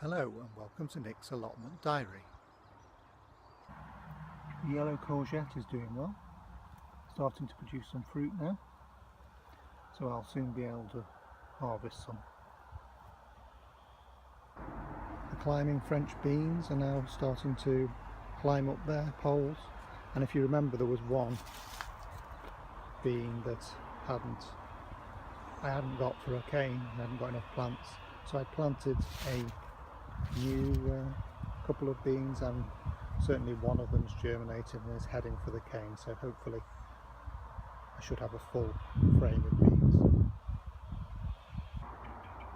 Hello and welcome to Nick's Allotment Diary. The yellow courgette is doing well, starting to produce some fruit now, so I'll soon be able to harvest some. The climbing French beans are now starting to climb up their poles, and if you remember, there was one bean that I hadn't got for a cane. I hadn't got enough plants, so I planted a new couple of beans, and certainly one of them's germinated and is heading for the cane, so hopefully I should have a full frame of beans.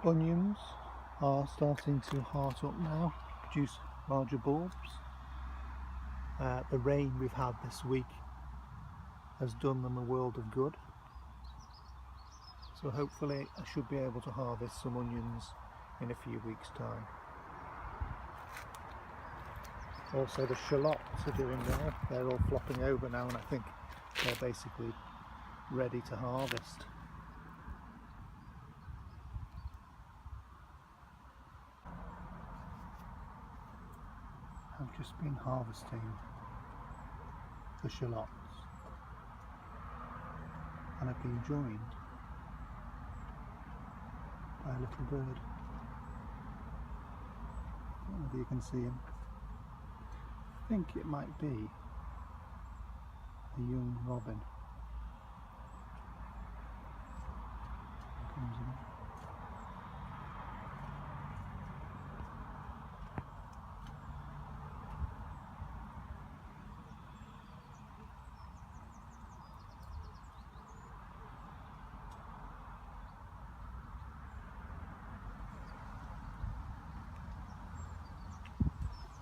Onions are starting to heart up now, produce larger bulbs. The rain we've had this week has done them a world of good, so hopefully I should be able to harvest some onions in a few weeks' time. Also, the shallots are doing well. They're all flopping over now, and I think they're basically ready to harvest. I've just been harvesting the shallots, and I've been joined by a little bird. I don't know if you can see him. I think it might be a young robin. Here comes he.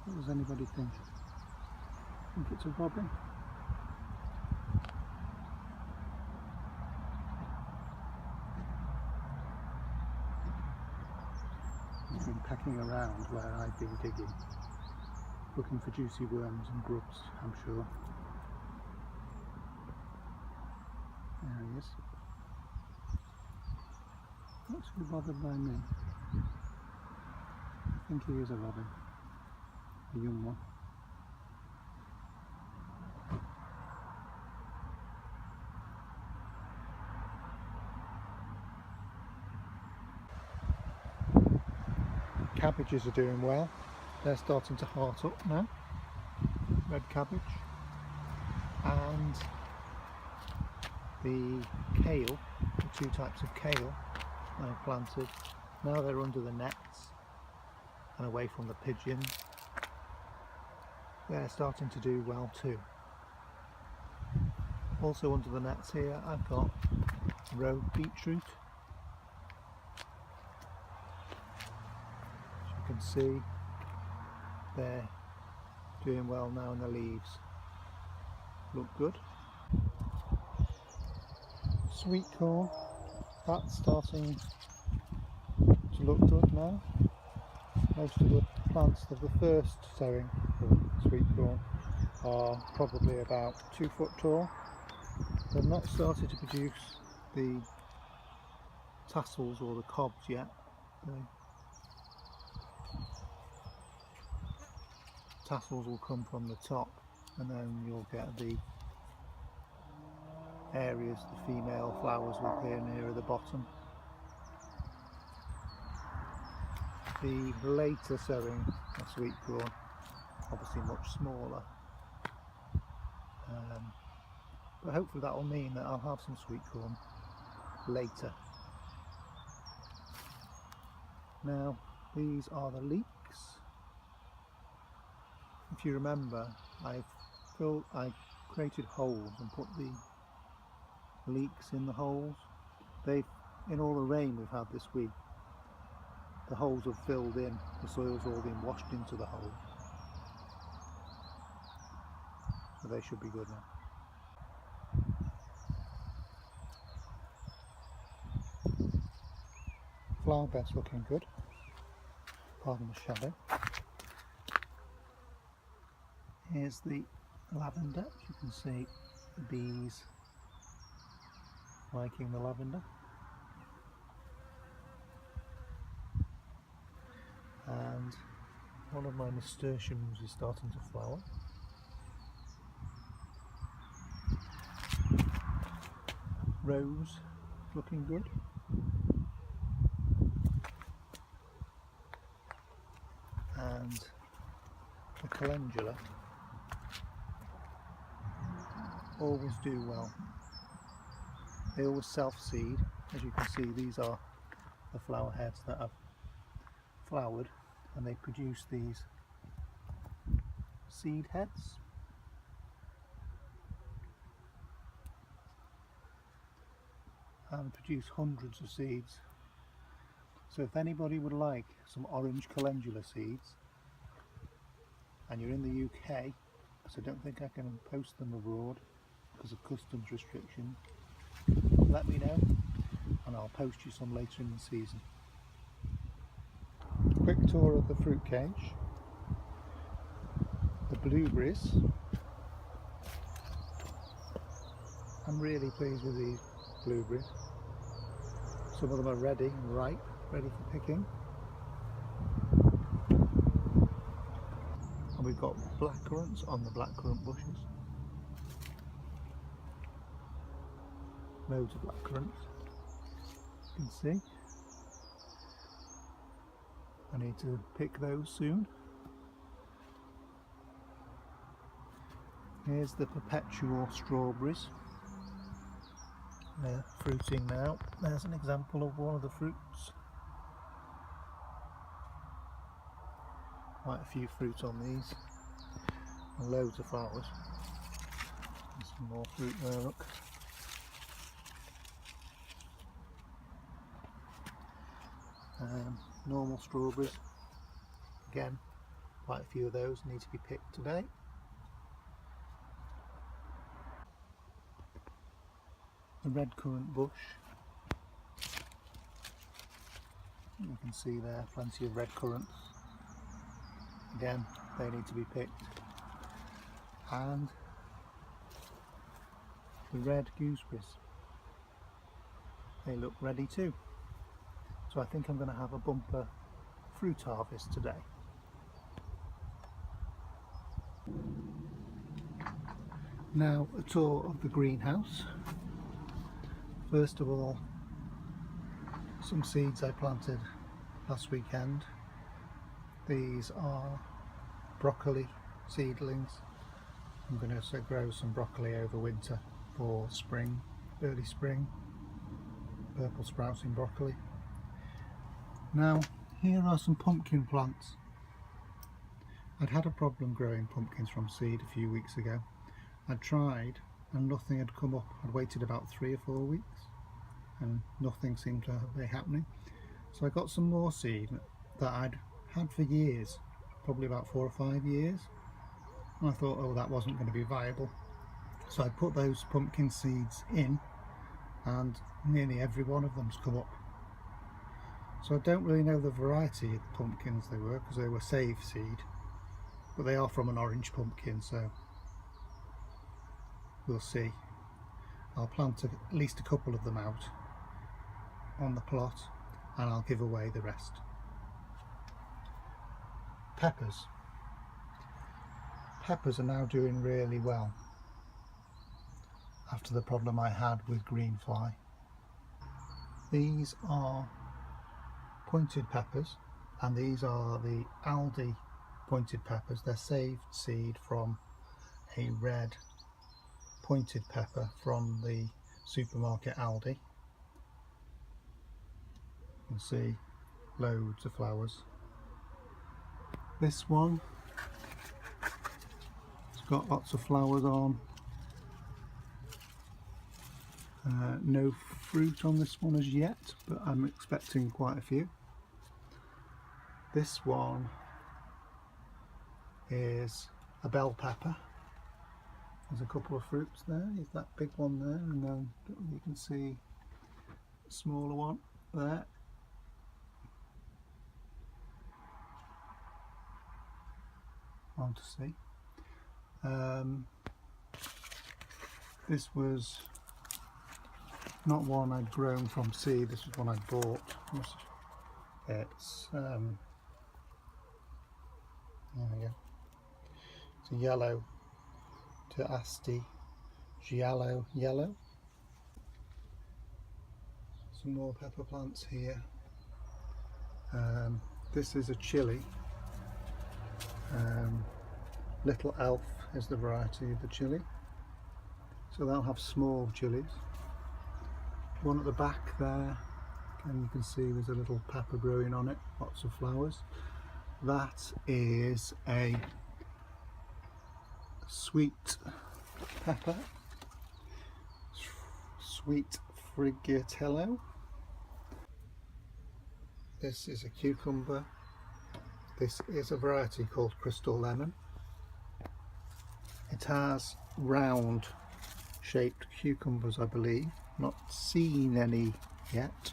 What does anybody think? I think it's a robin. He's been pecking around where I've been digging, looking for juicy worms and grubs, I'm sure. There he is. Looks to be bothered by me. I think he is a robin, a young one. Cabbages are doing well. They're starting to heart up now. Red cabbage. And the kale, the two types of kale I've planted, now they're under the nets and away from the pigeons. They're starting to do well too. Also under the nets here I've got roe beetroot. You can see they're doing well now, and the leaves look good. Sweet corn, that's starting to look good now. Most of the plants of the first sowing of sweet corn are probably about 2 foot tall. They've not started to produce the tassels or the cobs yet. The tassels will come from the top, and then you'll get the areas the female flowers will appear nearer the bottom. The later sowing of sweet corn, obviously much smaller, but hopefully that will mean that I'll have some sweet corn later. Now these are the leeks. If you remember, I created holes and put the leeks in the holes. In all the rain we've had this week, the holes have filled in, the soil's all been washed into the hole. So they should be good now. Flower bed's looking good, pardon the shadow. Here's the lavender. You can see the bees liking the lavender. and one of my nasturtiums is starting to flower. Rose looking good. And the Calendula always do well. They always self-seed. As you can see, these are the flower heads that have flowered, and they produce these seed heads. And produce hundreds of seeds. So if anybody would like some orange calendula seeds, and you're in the UK, because I don't think I can post them abroad because of customs restrictions, let me know and I'll post you some later in the season. Quick tour of the fruit cage. The blueberries. I'm really pleased with these blueberries. Some of them are ready and ripe, ready for picking. And we've got blackcurrants on the blackcurrant bushes. Loads of blackcurrants, you can see. I need to pick those soon. Here's the perpetual strawberries. They're fruiting now. There's an example of one of the fruits. Quite a few fruit on these, and loads of flowers. There's some more fruit there, look. Normal strawberries. Again, quite a few of those need to be picked today. The red currant bush. You can see there plenty of red currants. Again, they need to be picked. And the red gooseberries. They look ready too. So I think I'm going to have a bumper fruit harvest today. Now a tour of the greenhouse. First of all, some seeds I planted last weekend. These are broccoli seedlings. I'm going to grow some broccoli over winter for spring, early spring, purple sprouting broccoli. Now here are some pumpkin plants. I'd had a problem growing pumpkins from seed a few weeks ago. I'd tried and nothing had come up. I'd waited about 3 or 4 weeks and nothing seemed to be happening. So I got some more seed that I'd had for years, probably about 4 or 5 years. And I thought, oh, that wasn't going to be viable. So I put those pumpkin seeds in and nearly every one of them's come up. So I don't really know the variety of pumpkins they were, because they were save seed, but they are from an orange pumpkin, so we'll see. I'll plant at least a couple of them out on the plot and I'll give away the rest. Peppers. Peppers are now doing really well after the problem I had with green fly. These are pointed peppers, and these are the Aldi pointed peppers. They're saved seed from a red pointed pepper from the supermarket Aldi. You can see loads of flowers. This one, it's got lots of flowers on. No fruit on this one as yet, but I'm expecting quite a few. This one is a bell pepper. There's a couple of fruits there. There's that big one there, and then you can see a smaller one there. On to see. This was not one I'd grown from seed. This was one I'd bought. It's There we go. It's a yellow to Asti Giallo yellow. Some more pepper plants here. This is a chilli. Little Elf is the variety of the chilli. So they'll have small chilies. One at the back there, and you can see there's a little pepper growing on it, lots of flowers. That is a sweet pepper, sweet frigiatello. This is a cucumber. This is a variety called Crystal Lemon. It has round shaped cucumbers, I believe. Not seen any yet.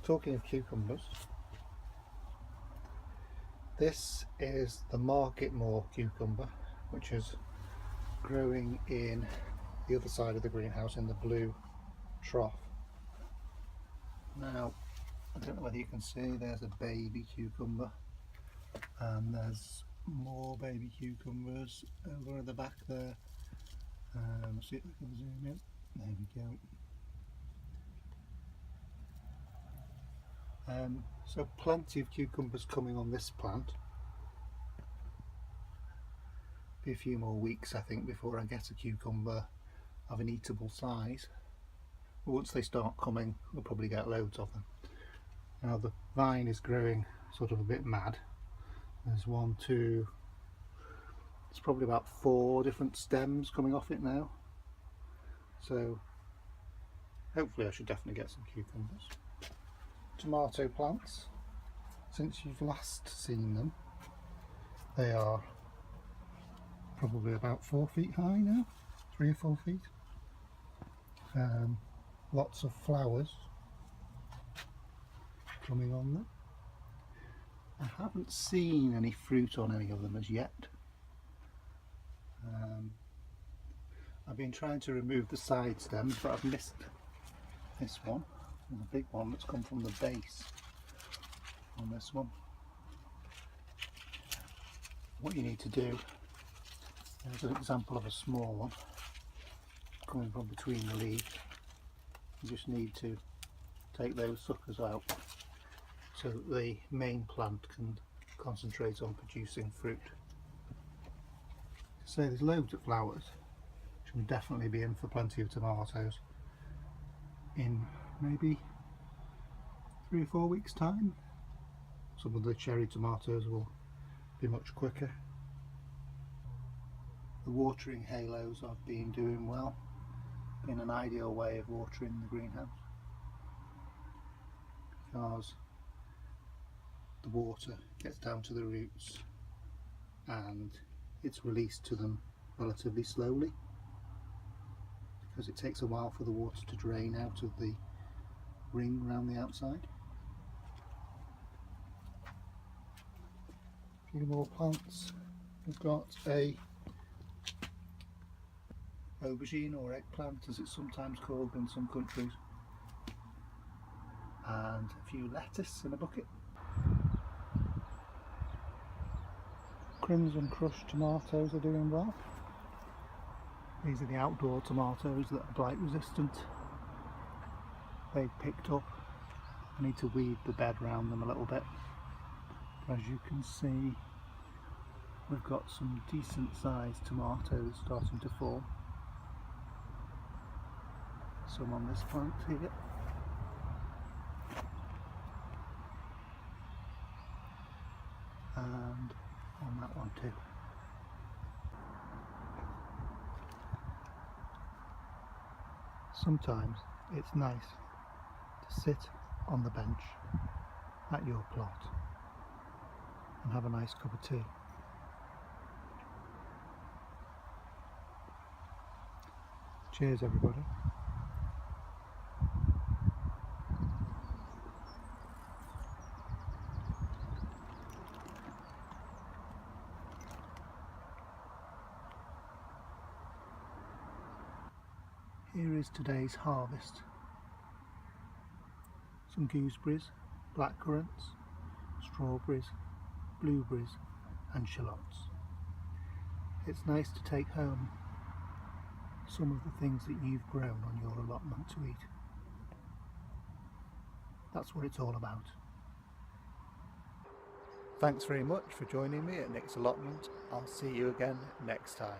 Talking of cucumbers, this is the Marketmore cucumber, which is growing in the other side of the greenhouse in the blue trough. Now, I don't know whether you can see, there's a baby cucumber, and there's more baby cucumbers over at the back there. Let's see if I can zoom in. There we go. So plenty of cucumbers coming on this plant. Be a few more weeks, I think, before I get a cucumber of an eatable size. But once they start coming, we'll probably get loads of them. Now the vine is growing sort of a bit mad. There's one, two, it's probably about 4 different stems coming off it now. So hopefully I should definitely get some cucumbers. Tomato plants, since you've last seen them, they are probably about 4 feet high now, 3 or 4 feet. Lots of flowers coming on them. I haven't seen any fruit on any of them as yet. I've been trying to remove the side stems, but I've missed this one, the big one that's come from the base on this one. What you need to do, there's an example of a small one coming from between the leaves. You just need to take those suckers out so that the main plant can concentrate on producing fruit. So there's loads of flowers, which will definitely be in for plenty of tomatoes in maybe 3 or 4 weeks time. Some of the cherry tomatoes will be much quicker. The watering halos have been doing well, in an ideal way of watering the greenhouse, because the water gets down to the roots and it's released to them relatively slowly, because it takes a while for the water to drain out of the ring around the outside. A few more plants. We've got a aubergine, or eggplant as it's sometimes called in some countries, and a few lettuce in a bucket. Crimson Crush tomatoes are doing well. These are the outdoor tomatoes that are blight resistant. They've picked up. I need to weed the bed around them a little bit. As you can see, we've got some decent sized tomatoes starting to form. Some on this plant here. And on that one too. Sometimes it's nice to sit on the bench at your plot and have a nice cup of tea. Cheers everybody. Here is today's harvest. Some gooseberries, blackcurrants, strawberries, blueberries and shallots. It's nice to take home some of the things that you've grown on your allotment to eat. That's what it's all about. Thanks very much for joining me at Nick's Allotment. I'll see you again next time.